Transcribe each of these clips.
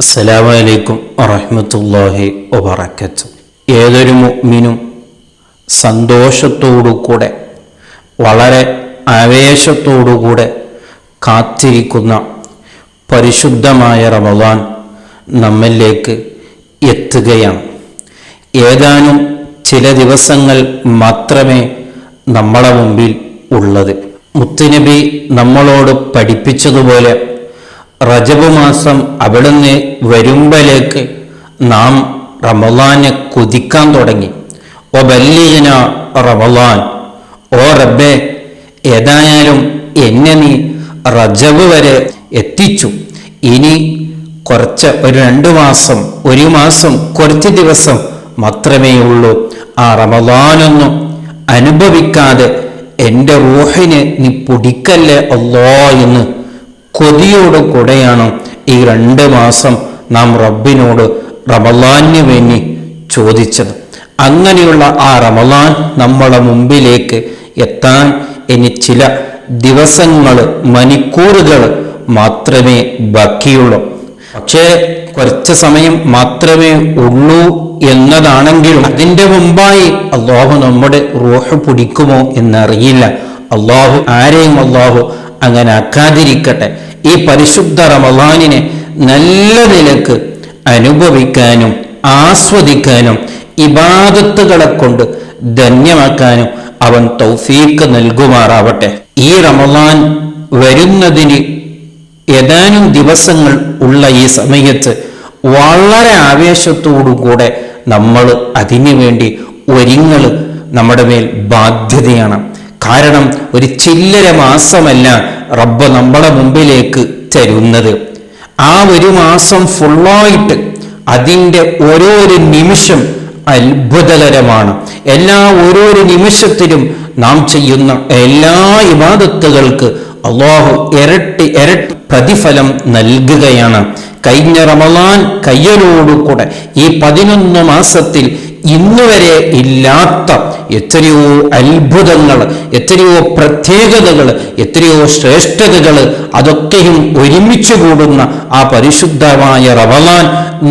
അസ്സലാമു അലൈക്കും വറഹ്മത്തുള്ളാഹി വബറകാതുഹു. ഏതൊരു മുഅ്മിനും സന്തോഷത്തോടുകൂടെ വളരെ ആവേശത്തോടുകൂടെ കാത്തിരിക്കുന്ന പരിശുദ്ധമായ റമദാൻ നമ്മിലേക്ക് എത്തുകയാണ്. ഏതാനും ചില ദിവസങ്ങൾ മാത്രമേ നമ്മളെ മുമ്പിൽ ഉള്ളത്. മുത്തുനബി നമ്മളോട് പഠിപ്പിച്ചതുപോലെ റജബ് മാസം അവിടുന്ന് വരുമ്പലേക്ക് നാം റമളാനെ കൊതിക്കാൻ തുടങ്ങി. ഓ ബല്ലിഗ്ന റമളാൻ, ഓ റബ്ബേ, ഏതായാലും എന്നെ നീ റജബ് വരെ എത്തിച്ചു. ഇനി കുറച്ച് ഒരു 2 മാസം, 1 മാസം, കുറച്ച് ദിവസം മാത്രമേ ഉള്ളൂ. ആ റമളാനൊന്നും അനുഭവിക്കാതെ എൻ്റെ റൂഹിനെ നീ പൊടിക്കല്ലേ അല്ലാ എന്ന് കൊതിയോട് കൂടെയാണ് ഈ 2 മാസം നാം റബ്ബിനോട് റമളാനിന് വേണ്ടി ചോദിച്ചത്. അങ്ങനെയുള്ള ആ റമളാൻ നമ്മളെ മുമ്പിലേക്ക് എത്താൻ ഇനി ചില ദിവസങ്ങൾ, മണിക്കൂറുകൾ മാത്രമേ ബാക്കിയുള്ളൂ. പക്ഷേ കുറച്ച് സമയം മാത്രമേ ഉള്ളൂ എന്നതാണെങ്കിലും അതിൻ്റെ മുമ്പായി അള്ളാഹു നമ്മുടെ റൂഹ് പിടിക്കുമോ എന്നറിയില്ല. ആരെയും അള്ളാഹു അങ്ങനെ ആക്കാതിരിക്കട്ടെ. ഈ പരിശുദ്ധ റമളാനിനെ നല്ല നിലക്ക് അനുഭവിക്കാനും ആസ്വദിക്കാനും ഇബാദത്തുകളെ കൊണ്ട് ധന്യമാക്കാനും അവൻ തൗഫീഖ് നൽകുമാറാവട്ടെ. ഈ റമളാൻ വരുന്നതിന് ഏതാനും ദിവസങ്ങൾ ഉള്ള ഈ സമയത്ത് വളരെ ആവേശത്തോടുകൂടെ നമ്മൾ അതിനു വേണ്ടി ഒരുങ്ങൾ നമ്മുടെ മേൽ ബാധ്യതയാണ്. കാരണം ഒരു ചില്ലര മാസമല്ല റബ്ബ് നമ്മളെ മുമ്പിലേക്ക് തരുന്നത്. ആ 1 മാസം ഫുള്ളായിട്ട് അതിൻ്റെ ഓരോരോ നിമിഷം അത്ഭുതകരമാണ്. ഓരോ നിമിഷത്തിലും നാം ചെയ്യുന്ന എല്ലാ ഇബാദത്തുകൾക്ക് അല്ലാഹു ഇരട്ടി പ്രതിഫലം നൽകുകയാണ്. കഴിഞ്ഞ റമളാൻ കയ്യലോടുകൂടെ ഈ 11 മാസത്തിൽ ഇന്നുവരെ ഇല്ലാത്ത എത്രയോ അത്ഭുതങ്ങൾ, എത്രയോ പ്രത്യേകതകൾ, എത്രയോ ശ്രേഷ്ഠതകൾ അതൊക്കെയും ഒരുമിച്ച് കൂടുന്ന ആ പരിശുദ്ധമായ റമളാൻ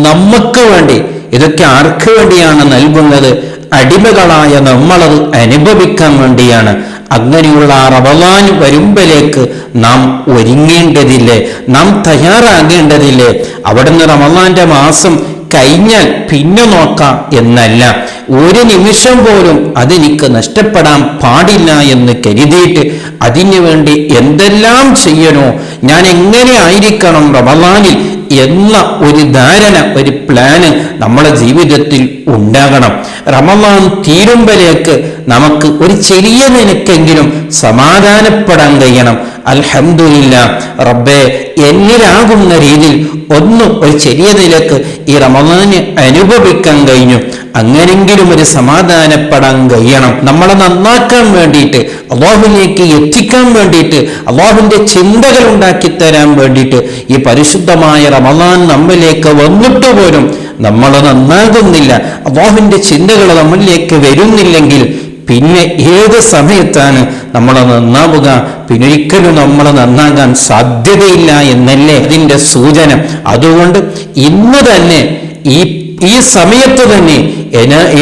നമുക്ക് വേണ്ടി, ഇതൊക്കെ ആർക്ക് വേണ്ടിയാണ് നൽകുന്നത്? അടിമകളായ നമ്മളത് അനുഭവിക്കാൻ വേണ്ടിയാണ്. അങ്ങനെയുള്ള ആ റമളാൻ വരുമ്പലേക്ക് നാം ഒരുങ്ങേണ്ടതില്ലേ? നാം തയ്യാറാകേണ്ടതില്ലേ? അവിടുന്ന് റമളാന്റെ മാസം കഴിഞ്ഞാൽ പിന്നെ നോക്കാം എന്നല്ല, ഒരു നിമിഷം പോലും അതെനിക്ക് നഷ്ടപ്പെടാൻ പാടില്ല എന്ന് കരുതിയിട്ട് അതിനു വേണ്ടി എന്തെല്ലാം ചെയ്യണോ, ഞാൻ എങ്ങനെ ആയിരിക്കണം റമളാനിൽ എന്ന ഒരു ധാരണ, ഒരു പ്ലാന് നമ്മുടെ ജീവിതത്തിൽ ഉണ്ടാകണം. റമളാൻ തീരുമ്പോഴേക്ക് നമുക്ക് ഒരു ചെറിയ നിലക്കെങ്കിലും സമാധാനപ്പെടാൻ കഴിയണം. അൽഹംദുലില്ലാഹ് റബ്ബേ, എന്നിലാകുന്ന രീതിയിൽ ഒരു ചെറിയ നിലക്ക് ഈ റമളാനെ അനുഭവിക്കാൻ കഴിഞ്ഞു. അങ്ങനെങ്കിലും ഒരു സമാധാനപ്പെടാൻ കഴിയണം. നമ്മളെ നന്നാക്കാൻ വേണ്ടിയിട്ട്, അല്ലാഹുവിലേക്ക് എത്തിക്കാൻ വേണ്ടിയിട്ട്, അല്ലാഹുവിന്റെ ചിന്തകൾ ഉണ്ടാക്കി തരാൻ വേണ്ടിയിട്ട് ഈ പരിശുദ്ധമായ റമളാൻ നമ്മിലേക്ക് വന്നിട്ട് പോലും നമ്മൾ നന്നാകുന്നില്ല, അല്ലാഹുവിന്റെ ചിന്തകൾ നമ്മളിലേക്ക് വരുന്നില്ലെങ്കിൽ പിന്നെ ഏത് സമയത്താണ് നമ്മൾ നന്നാവുക? പിന്നൊരിക്കലും നമ്മൾ നന്നാകാൻ സാധ്യതയില്ല എന്നല്ലേ അതിൻ്റെ സൂചന. അതുകൊണ്ട് ഇന്ന് തന്നെ ഈ സമയത്ത് തന്നെ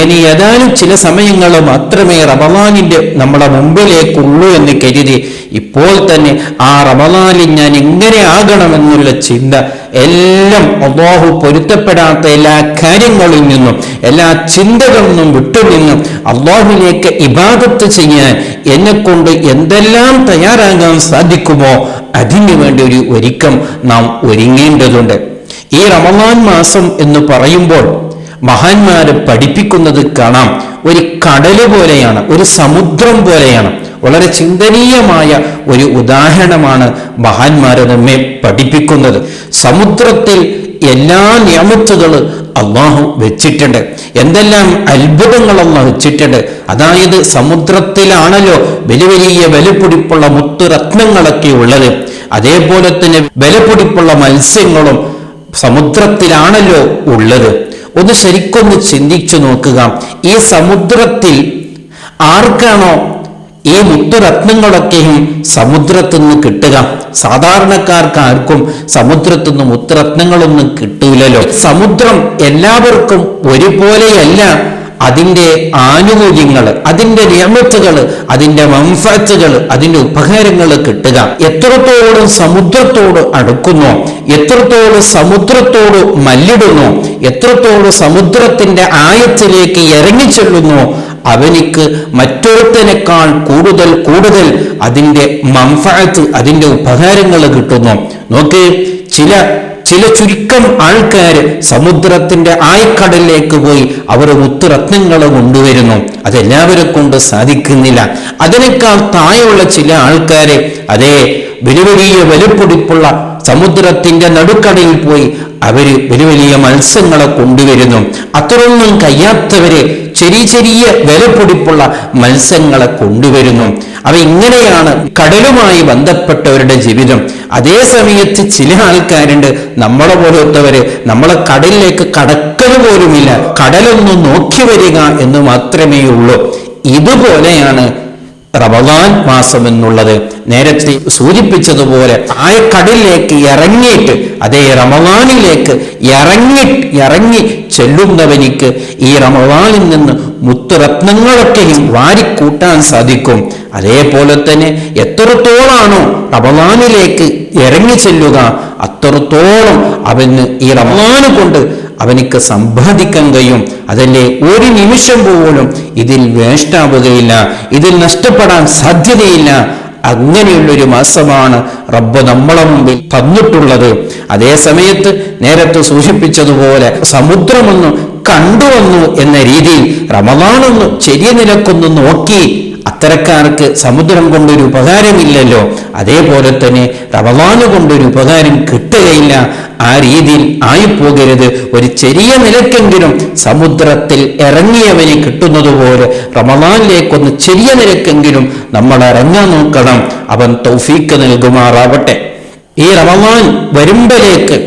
ഇനി ഏതാനും ചില സമയങ്ങൾ മാത്രമേ റമളാനിന്റെ നമ്മളെ മുമ്പിലേക്കുള്ളൂ എന്ന് കരുതി ഇപ്പോൾ തന്നെ ആ റമളാനിൽ ഞാൻ എങ്ങനെ ആകണമെന്നുള്ള ചിന്ത എല്ലാം അല്ലാഹു പൊരുത്തപ്പെടാത്ത എല്ലാ കാര്യങ്ങളിൽ നിന്നും, എല്ലാ ചിന്തകളിൽ നിന്നും വിട്ടുനിന്നും അല്ലാഹുവിലേക്ക് ഇബാദത്ത് ചെയ്യാൻ എന്നെക്കൊണ്ട് എന്തെല്ലാം തയ്യാറാകാൻ സാധിക്കുമോ അതിനു വേണ്ടി ഒരു ഒരുക്കം നാം ഒരുങ്ങേണ്ടതുണ്ട്. ഈ റമളാൻ മാസം എന്ന് പറയുമ്പോൾ മഹാന്മാര് പഠിപ്പിക്കുന്നത് കാണാം, ഒരു കടല് പോലെയാണ്, ഒരു സമുദ്രം പോലെയാണ്. വളരെ ചിന്തനീയമായ ഒരു ഉദാഹരണമാണ് മഹാന്മാര് നമ്മെ പഠിപ്പിക്കുന്നത്. സമുദ്രത്തിൽ എല്ലാ നിയമത്തുകളും അള്ളാഹു വെച്ചിട്ടുണ്ട്, എന്തെല്ലാം അത്ഭുതങ്ങൾ അള്ളാഹു വെച്ചിട്ടുണ്ട്. അതായത് സമുദ്രത്തിലാണല്ലോ വലിയ വലിയ വിലപിടിപ്പുള്ള മുത്തുരത്നങ്ങളൊക്കെ ഉള്ളത്. അതേപോലെ തന്നെ വിലപിടിപ്പുള്ള മത്സ്യങ്ങളും സമുദ്രത്തിലാണല്ലോ ഉള്ളത്. ഒന്ന് ശരിക്കൊന്ന് ചിന്തിച്ചു നോക്കുക. ഈ സമുദ്രത്തിൽ ആർക്കാണോ ഈ മുത്തുരത്നങ്ങളൊക്കെയും സമുദ്രത്തിൽ നിന്ന് കിട്ടുക. സാധാരണക്കാർക്ക് ആർക്കും സമുദ്രത്തിൽ നിന്ന് മുത്തുരത്നങ്ങളൊന്നും കിട്ടൂലല്ലോ. സമുദ്രം എല്ലാവർക്കും ഒരുപോലെയല്ല അതിൻ്റെ ആനുകൂല്യങ്ങൾ, അതിൻ്റെ നിയമത്തുകൾ, അതിൻ്റെ മൻഫഅത്തുകൾ, അതിൻ്റെ ഉപകാരങ്ങൾ കിട്ടുക. എത്രത്തോളം സമുദ്രത്തോട് അടുക്കുന്നോ, എത്രത്തോളം സമുദ്രത്തോട് മല്ലിടുന്നു, എത്രത്തോളം സമുദ്രത്തിന്റെ ആഴത്തിലേക്ക് ഇറങ്ങിച്ചെല്ലുന്നു, അവനിക്ക് മറ്റൊരുത്തനേക്കാൾ കൂടുതൽ അതിൻ്റെ മൻഫഅത്ത്, അതിൻ്റെ ഉപകാരങ്ങൾ കിട്ടുന്നു. നോക്ക്, ചില ചുരുക്കം ആൾക്കാർ സമുദ്രത്തിന്റെ ആഴക്കടലിലേക്ക് പോയി അവർ മുത്തുരത്നങ്ങൾ കൊണ്ടുവരുന്നു. അതെല്ലാവരെ കൊണ്ട് സാധിക്കുന്നില്ല. അതിനേക്കാൾ താഴെയുള്ള ചില ആൾക്കാരെ വലിയ വിലപിടിപ്പുള്ള സമുദ്രത്തിന്റെ നടുക്കടയിൽ പോയി അവര് വലിയ മത്സ്യങ്ങളെ കൊണ്ടുവരുന്നു. അത്രയൊന്നും കഴിയാത്തവര് ചെറിയ വിലപിടിപ്പുള്ള മത്സ്യങ്ങളെ കൊണ്ടുവരുന്നു. ഇങ്ങനെയാണ് കടലുമായി ബന്ധപ്പെട്ടവരുടെ ജീവിതം. അതേ സമയത്ത് ചില ആൾക്കാരുണ്ട്, നമ്മളെ പോലത്തവര്, നമ്മളെ കടലിലേക്ക് കടക്കൽ പോലുമില്ല, കടലൊന്ന് നോക്കി വരിക എന്ന് മാത്രമേ ഉള്ളൂ. ഇതുപോലെയാണ് റമദാൻ മാസം എന്നുള്ളത്. നേരത്തെ സൂചിപ്പിച്ചതുപോലെ ആഴക്കടലിലേക്ക് ഇറങ്ങിയിട്ട് റമദാനിലേക്ക് ഇറങ്ങി ചെല്ലുന്നവനിക്ക് ഈ റമദാനിൽ നിന്ന് മുത്തുരത്നങ്ങളൊക്കെയും വാരിക്കൂട്ടാൻ സാധിക്കും. അതേപോലെ തന്നെ എത്രത്തോളാണോ റമദാനിലേക്ക് ഇറങ്ങി ചെല്ലുക, അത്രത്തോളം അവന് ഈ റമദാന് കൊണ്ട് അവനിക്ക് സമ്പാദിക്കാൻ കഴിയും. അതല്ലേ, ഒരു നിമിഷം പോലും ഇതിൽ വേസ്റ്റാവുകയില്ല, ഇതിൽ നഷ്ടപ്പെടാൻ സാധ്യതയില്ല. അങ്ങനെയുള്ളൊരു മാസമാണ് റബ്ബ് നമ്മളെ മുമ്പിൽ തന്നിട്ടുള്ളത്. അതേ സമയത്ത് നേരത്തെ സൂചിപ്പിച്ചതുപോലെ സമുദ്രമൊന്ന് കണ്ടുവന്നു എന്ന രീതിയിൽ റമദാനൊന്ന് ചെറിയ നിലക്കൊന്ന് നോക്കി, അത്തരക്കാർക്ക് സമുദ്രം കൊണ്ടൊരു ഉപകാരമില്ലല്ലോ. അതേപോലെ തന്നെ റമദാന് കൊണ്ടൊരു ഉപകാരം കിട്ടുകയില്ല. ആ രീതിയിൽ ആയിപ്പോകരുത്. ഒരു ചെറിയ നിലക്കെങ്കിലും സമുദ്രത്തിൽ ഇറങ്ങിയവന് കിട്ടുന്നതുപോലെ റമദാനിലേക്കൊന്ന് ചെറിയ നിലക്കെങ്കിലും നമ്മൾ ഇറങ്ങാൻ നോക്കണം. അവൻ തൗഫീക്ക് നൽകുമാറാവട്ടെ. ഈ റമദാൻ വരുമ്പോഴേക്ക്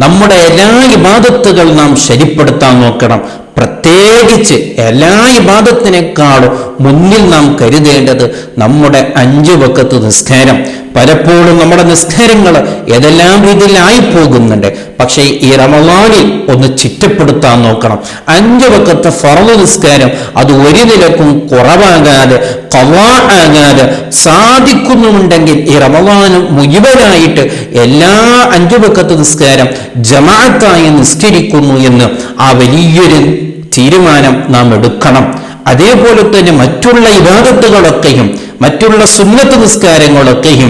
നമ്മുടെ എല്ലാ ഇബാദത്തുകൾ നാം ശരിപ്പെടുത്താൻ നോക്കണം. പ്രത്യേകിച്ച് എല്ലാ ഇബാദത്തിനേക്കാളും മുന്നിൽ നാം കരുതേണ്ടത് നമ്മുടെ 5 വഖത്ത് നിസ്കാരം. പലപ്പോഴും നമ്മുടെ നിസ്കാരങ്ങൾ ഏതെല്ലാം രീതിയിൽ ആയിപ്പോകുന്നുണ്ട്. പക്ഷേ ഈ റമദാനിൽ ഒന്ന് ചിട്ടപ്പെടുത്താൻ നോക്കണം. 5 വഖത്ത് ഫർള് നിസ്കാരം അത് ഒരു നിലക്കും കുറവാകാതെ ഖളാ ആകാതെ സാധിക്കുന്നുണ്ടെങ്കിൽ ഈ റമദാന് മുഴുവനായിട്ട് എല്ലാ 5 വഖത്ത് നിസ്കാരം ജമാഅത്തായി നിസ്കരിക്കുന്നു എന്ന് ആ വലിയൊരു തീരുമാനം നാം എടുക്കണം. അതേപോലെ തന്നെ മറ്റുള്ള ഇബാദത്തുകളൊക്കെയും മറ്റുള്ള സുന്നത്ത് നിസ്കാരങ്ങളൊക്കെയും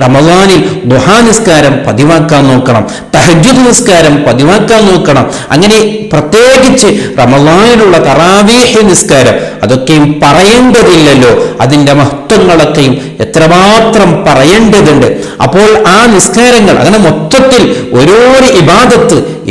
റമദാനിൽ ദുഹാ നിസ്കാരം പതിവാക്കാൻ നോക്കണം, തഹജ്ജുദ് നിസ്കാരം പതിവാക്കാൻ നോക്കണം. അങ്ങനെ പ്രത്യേകിച്ച് റമദാനിലുള്ള തറാവീഹ് നിസ്കാരം അതൊക്കെയും പറയേണ്ടതില്ലല്ലോ. അതിൻ്റെ മഹത്വങ്ങളൊക്കെയും എത്രമാത്രം പറയേണ്ടതുണ്ട്. അപ്പോൾ ആ നിസ്കാരങ്ങൾ അങ്ങനെ മൊത്തത്തിൽ ഓരോ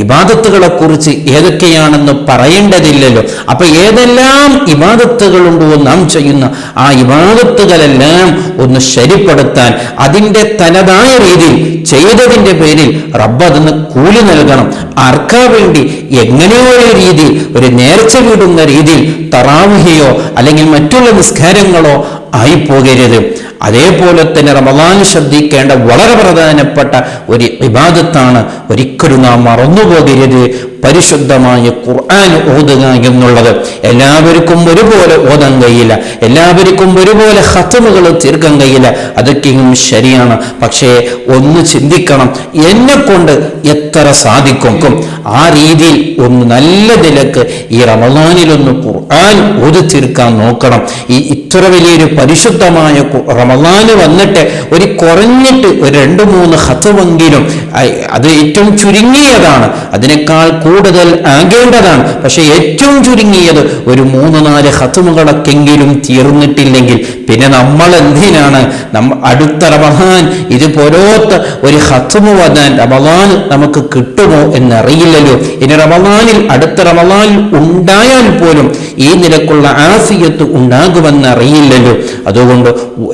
ഇബാദത്തുകളെ കുറിച്ച് ഏതൊക്കെയാണെന്ന് പറയേണ്ടതില്ലല്ലോ. അപ്പൊ ഏതെല്ലാം ഇബാദത്തുകളുണ്ടോ നാം ചെയ്യുന്ന ആ ഇബാദത്തുകളെല്ലാം ഒന്ന് ശരിപ്പെടുത്താൻ, അതിൻ്റെ തനതായ രീതിയിൽ ചെയ്തതിൻ്റെ പേരിൽ റബ്ബ് അതിന് കൂലി നൽകണം. ആർക്കാ വേണ്ടി എങ്ങനെയോ ഒരു രീതിയിൽ, ഒരു നേർച്ച വിടുന്ന രീതിയിൽ തറാവിഹയോ അല്ലെങ്കിൽ മറ്റുള്ള നിസ്കാരങ്ങളോ ആയിപ്പോകരുത്. അതേപോലെ തന്നെ റമദാൻ ശ്രദ്ധിക്കേണ്ട വളരെ പ്രധാനപ്പെട്ട ഒരു ഇബാദത്താണ്, ഒരിക്കലും നാം മറന്നുപോകരുത്, പരിശുദ്ധമായ ഖുർആൻ ഓതുക എന്നുള്ളത്. എല്ലാവർക്കും ഒരുപോലെ ഓതാൻ കഴിയില്ല, എല്ലാവർക്കും ഒരുപോലെ ഖത്മുകൾ തീർക്കാൻ കഴിയില്ല, അതൊക്കെയും ശരിയാണ്. പക്ഷേ ഒന്ന് ചിന്തിക്കണം, എന്നെ കൊണ്ട് എത്ര സാധിക്കും, ആ രീതിയിൽ ഒന്ന് നല്ല നിലക്ക് ഈ റമദാനിലൊന്ന് ഖുർആൻ ഓതി തീർക്കാൻ നോക്കണം. ഇത്ര വലിയൊരു പരിശുദ്ധമായ റമദാന് വന്നിട്ട് ഒരു കുറഞ്ഞിട്ട് ഒരു 2-3 ഖത്മെങ്കിലും, അത് ഏറ്റവും ചുരുങ്ങിയതാണ്, അതിനേക്കാൾ കൂടുതൽ ആകേണ്ടതാണ്. പക്ഷെ ഏറ്റവും ചുരുങ്ങിയത് ഒരു 3-4 ഖത്മുകളൊക്കെങ്കിലും തീർന്നിട്ടില്ലെങ്കിൽ പിന്നെ നമ്മൾ എന്തിനാണ് അടുത്ത റമദാൻ ഇതുപോലത്തെ ഒരു ഖത്മു വന്നാൻ റമദാൻ നമുക്ക് കിട്ടുമോ എന്നറിയില്ലല്ലോ. ഇനി റമദാനിൽ അടുത്ത റമദാൻ ഉണ്ടായാൽ പോലും ഈ നിലക്കുള്ള ആഫിയത്ത് ഉണ്ടാകുമെന്നറിയില്ലല്ലോ. അതുകൊണ്ട്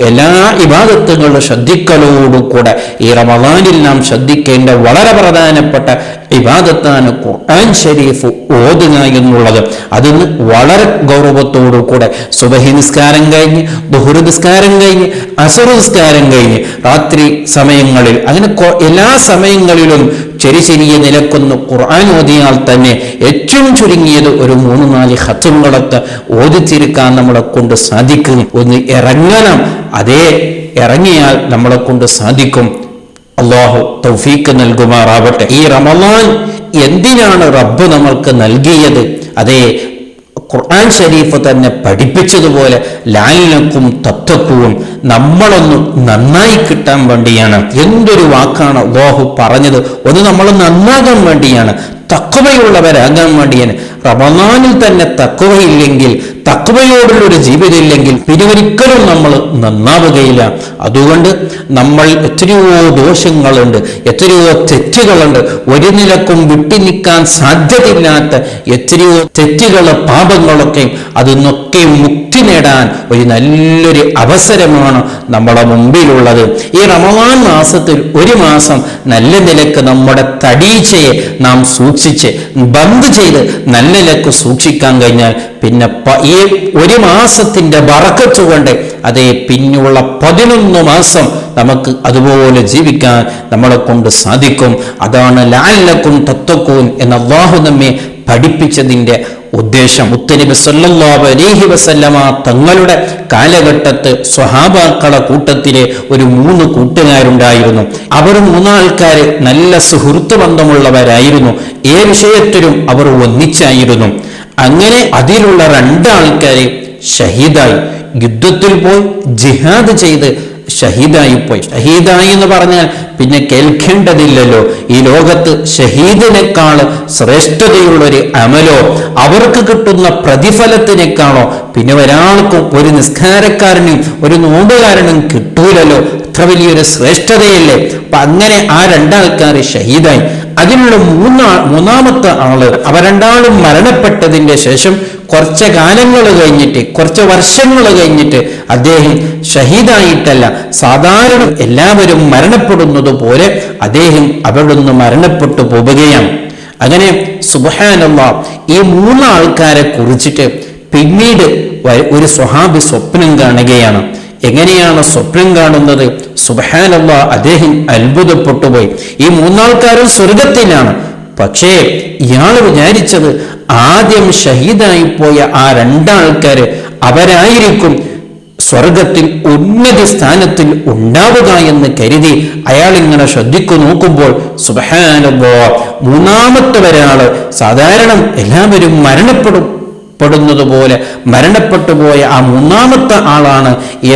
എല്ലാ ഇബാദത്തുകളും ശ്രദ്ധിക്കലോടുകൂടെ ഈ റമദാനിൽ നാം ശ്രദ്ധിക്കേണ്ട വളരെ പ്രധാനപ്പെട്ട ഇബാദത്താണ് ഖുർആൻ ഷരീഫ് ഓതുക എന്നുള്ളത്. അതിന് വളരെ ഗൗരവത്തോടു കൂടെ സുബഹി നിസ്കാരം കഴിഞ്ഞ്, ദുഹർ നിസ്കാരം കഴിഞ്ഞ്, അസർ നിസ്കാരം കഴിഞ്ഞ്, രാത്രി സമയങ്ങളിൽ, അങ്ങനെ എല്ലാ സമയങ്ങളിലും ചെറിയ നിലക്കൊന്ന് ഖുർആൻ ഓതിയാൽ തന്നെ ഏറ്റവും ചുരുങ്ങിയത് ഒരു 3-4 ഖത്മുകളൊക്കെ ഓതിച്ചിരിക്കാൻ നമ്മളെ കൊണ്ട് സാധിക്കും. ഒന്ന് ഇറങ്ങണം, അതേ ഇറങ്ങിയാൽ നമ്മളെ കൊണ്ട് സാധിക്കും. അല്ലാഹു തൗഫീഖ് നൽകുമാറാവട്ടെ. ഈ റമളാൻ എന്തിനാണ് റബ്ബ് നമ്മൾക്ക് നൽകിയത്? അതേ ഖുർആൻ ഷരീഫ് തന്നെ പഠിപ്പിച്ചതുപോലെ ലഅല്ലക്കും തത്തഖൂൻ, നമ്മളൊന്ന് നന്നായി കിട്ടാൻ വേണ്ടിയാണ്. എന്തൊരു വാക്കാണ് അല്ലാഹു പറഞ്ഞത്! ഒന്ന് നമ്മൾ നന്നാകാൻ വേണ്ടിയാണ്, തഖ്വയുള്ളവരാകാൻ വേണ്ടിയാണ്. റമളാനിൽ തന്നെ തഖ്വയില്ലെങ്കിൽ, തഖ്വയോടുള്ളൊരു ജീവിതമില്ലെങ്കിൽ പിന്നെ ഒരിക്കലും നമ്മൾ നന്നാവുകയില്ല. അതുകൊണ്ട് നമ്മൾ എത്രയോ ദോഷങ്ങളുണ്ട്, എത്രയോ തെറ്റുകളുണ്ട്, ഒരു നിലക്കും വിട്ടുനിൽക്കാൻ സാധ്യതയില്ലാത്ത എത്രയോ തെറ്റുകള്, പാപങ്ങളൊക്കെ, അതിന്നൊക്കെ മുക്തി നേടാൻ ഒരു നല്ലൊരു അവസരമാണ് നമ്മുടെ മുമ്പിലുള്ളത്. ഈ റമളാൻ മാസത്തിൽ ഒരു മാസം നല്ല നിലക്ക് നമ്മുടെ തടീച്ചയെ നാം സൂക്ഷിച്ച് ബന്ദ് ചെയ്ത് നല്ല നിലക്ക് സൂക്ഷിക്കാൻ കഴിഞ്ഞാൽ പിന്നെ ഈ ഒരു മാസത്തിന്റെ ബറക്കത്ത് കൊണ്ട് അതേ പിന്നെയുള്ള 11 മാസം നമുക്ക് അതുപോലെ ജീവിക്കാൻ നമ്മളെ കൊണ്ട് സാധിക്കും. അതാണ് ലഅല്ലക്കും തത്തഖൂൻ എന്ന് അല്ലാഹു നമ്മെ പഠിപ്പിച്ചതിന്റെ ഉദ്ദേശം. മുത്തനബി സല്ലല്ലാഹു അലൈഹി വസല്ലമ തങ്ങളുടെ കാലഘട്ടത്ത് സ്വഹാബാക്കളെ കൂട്ടത്തിലെ ഒരു 3 കൂട്ടുകാരുണ്ടായിരുന്നു. അവർ 3 ആൾക്കാര് നല്ല സുഹൃത്ത് ബന്ധമുള്ളവരായിരുന്നു. ഏ വിഷയത്തിലും അവർ ഒന്നിച്ചായിരുന്നു. അങ്ങനെ അതിലുള്ള 2 ആൾക്കാര് ഷഹീദായി, യുദ്ധത്തിൽ പോയി ജിഹാദ് ചെയ്ത് ഷഹീദായി പോയി. ഷഹീദായി എന്ന് പറഞ്ഞാൽ പിന്നെ കേൾക്കേണ്ടതില്ലല്ലോ. ഈ ലോകത്ത് ഷഹീദിനേക്കാൾ ശ്രേഷ്ഠതയുള്ളൊരു അമലോ അവർക്ക് കിട്ടുന്ന പ്രതിഫലത്തിനേക്കാളോ പിന്നെ ഒരാൾക്കും, ഒരു നിസ്കാരക്കാരനും ഒരു നോമ്പുകാരനും കിട്ടൂലല്ലോ. അത്ര വലിയൊരു ശ്രേഷ്ഠതയല്ലേ. അപ്പൊ അങ്ങനെ ആ 2 ആൾക്കാർ ഷഹീദായി. അതിലുള്ള മൂന്നാമത്തെ ആള്, അവർ 2 ആളും മരണപ്പെട്ടതിന്റെ ശേഷം കുറച്ച് കാലങ്ങൾ കഴിഞ്ഞിട്ട്, കുറച്ച് വർഷങ്ങൾ കഴിഞ്ഞിട്ട് അദ്ദേഹം ഷഹീദായിട്ടല്ല, സാധാരണ എല്ലാവരും മരണപ്പെടുന്നത് പോലെ അദ്ദേഹം അവിടുന്ന് മരണപ്പെട്ടു പോവുകയാണ്. അങ്ങനെ സുബ്ഹാനല്ലാഹ്, ഈ 3 ആൾക്കാരെ കുറിച്ചിട്ട് പിന്നീട് ഒരു സ്വഹാബി സ്വപ്നം കാണുകയാണ്. എങ്ങനെയാണ് സ്വപ്നം കാണുന്നത്? സുബ്ഹാനല്ലാഹ്, അദ്ദേഹം അത്ഭുതപ്പെട്ടുപോയി. ഈ 3 ആൾക്കാരും സ്വർഗത്തിലാണ്. പക്ഷേ ഇയാൾ വിചാരിച്ചത് ആദ്യം ഷഹീദായി പോയ ആ 2 ആൾക്കാര് അവരായിരിക്കും സ്വർഗത്തിൽ ഉന്നത സ്ഥാനത്തിൽ ഉണ്ടാവുക എന്ന് കരുതി അയാൾ ഇങ്ങനെ ശ്രദ്ധിക്കു നോക്കുമ്പോൾ സുബ്ഹാനല്ലാഹ്, 3-ാമത്തെ ഒരാള്, സാധാരണ എല്ലാവരും മരണപ്പെടുന്നത് പോലെ മരണപ്പെട്ടു പോയ ആ 3-ാമത്തെ ആളാണ് ഈ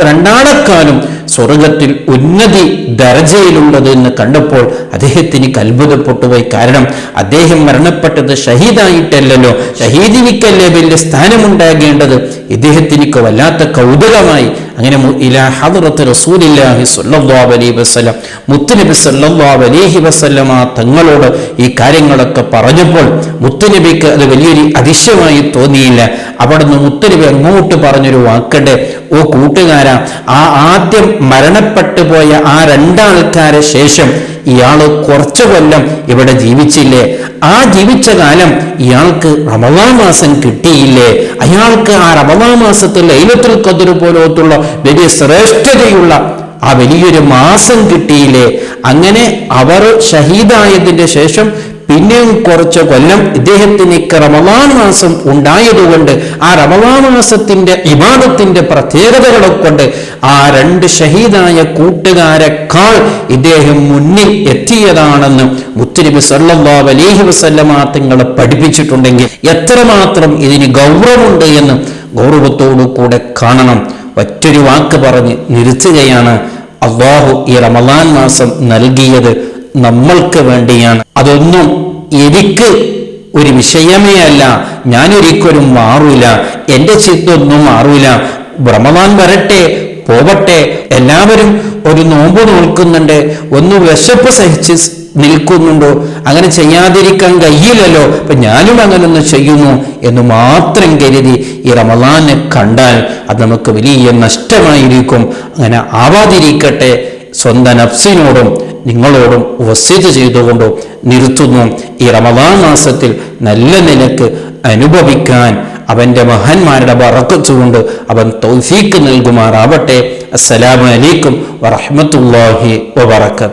രണ്ടാളെക്കാളും സ്വർഗത്തിൽ ഉന്നതി ദർജയിലുള്ളത് എന്ന് കണ്ടപ്പോൾ അദ്ദേഹത്തിന് അത്ഭുതപ്പെട്ടുപോയി. കാരണം അദ്ദേഹം മരണപ്പെട്ടത് ഷഹീദായിട്ടല്ലല്ലോ, ഷഹീദിനിക്കല്ലേ വലിയ സ്ഥാനമുണ്ടാകേണ്ടത്. ഇദ്ദേഹത്തിന് വല്ലാത്ത കൗതുകമായി. അങ്ങനെ ഇലാ ഹദ്റത്ത് റസൂലില്ലാഹി സ്വല്ലല്ലാഹു അലൈഹി വസല്ലം, മുത്തുനബി സ്വല്ലല്ലാഹു അലൈഹി വസല്ലമ തങ്ങളോട് ഈ കാര്യങ്ങളൊക്കെ പറഞ്ഞപ്പോൾ മുത്തുനബിക്ക് അത് വലിയൊരു അതിശയമായി തോന്നിയില്ല. അവിടുന്ന് മുത്തുനബി അങ്ങോട്ട് പറഞ്ഞൊരു വാക്കുണ്ട്: ഓ കൂട്ടുകാരാ, ആ ആദ്യം മരണപ്പെട്ടു പോയ ആ 2 ആൾക്കാരെ ശേഷം ഇയാള് കുറച്ചു കൊല്ലം ഇവിടെ ജീവിച്ചില്ലേ? ആ ജീവിച്ച കാലം ഇയാൾക്ക് റമളാൻ മാസം കിട്ടിയില്ലേ? അയാൾക്ക് ആ റമളാൻ മാസത്തിൽ ലൈലത്തുൽ ഖദ്ർ പോലത്തുള്ള വലിയ ശ്രേഷ്ഠതയുള്ള ആ വലിയൊരു മാസം കിട്ടിയില്ലേ? അങ്ങനെ അവർ ഷഹീദായതിന്റെ ശേഷം പിന്നെയും കുറച്ച് കൊല്ലം ഇദ്ദേഹത്തിന് റമളാൻ മാസം ഉണ്ടായതുകൊണ്ട് ആ റമളാൻ മാസത്തിന്റെ ഇബാദത്തിന്റെ പ്രത്യേകതകളെ കൊണ്ട് ആ 2 ഷഹീദായ കൂട്ടുകാരെക്കാൾ ഇദ്ദേഹം മുന്നിൽ എത്തിയതാണെന്ന് മുത്തുനബി സല്ലല്ലാഹു അലൈഹി വസല്ലമ തങ്ങൾ പഠിപ്പിച്ചിട്ടുണ്ടെങ്കിൽ എത്രമാത്രം ഇതിന് ഗൗരവമുണ്ട് എന്ന് ഗൗരവത്തോടു കൂടെ കാണണം. ഒറ്റൊരു വാക്ക് പറഞ്ഞ് നിർത്തുകയാണ്. അല്ലാഹു ഈ റമളാൻ മാസം നൽകിയത് നമ്മൾക്ക് വേണ്ടിയാണ്. അതൊന്നും എനിക്ക് ഒരു വിഷയമേ അല്ല. ഞാനൊരിക്കലും മാറൂല, എന്റെ ചിത്തൊന്നും മാറൂല. റമളാൻ വരട്ടെ പോവട്ടെ, എല്ലാവരും ഒരു നോമ്പ് നോൽക്കുന്നുണ്ട്, ഒന്ന് വിശപ്പ് സഹിച്ച് നിൽക്കുന്നുണ്ടോ? അങ്ങനെ ചെയ്യാതിരിക്കാൻ കഴിയില്ലല്ലോ, അപ്പൊ ഞാനും അങ്ങനൊന്ന് ചെയ്യുന്നു എന്ന് മാത്രം കരുതി ഈ റമളാനെ കണ്ടാൽ അത് നമുക്ക് വലിയ നഷ്ടമായിരിക്കും. അങ്ങനെ ആവാതിരിക്കട്ടെ. സ്വന്തം നഫ്സിനോടും നിങ്ങളോടും വസിയത്ത് ചെയ്തുകൊണ്ട് നിർത്തുന്നു. ഈ റമദാൻ മാസത്തിൽ നല്ല നിലക്ക് അനുഭവിക്കാൻ അവന്റെ മഹാന്മാരുടെ ബറക്കത്ത് കൊണ്ട് അവൻ തൗഫീക്ക് നൽകുമാറാവട്ടെ. അസ്സലാമു അലൈക്കും വറഹ്മത്തുള്ളാഹി വബറകാതുഹു.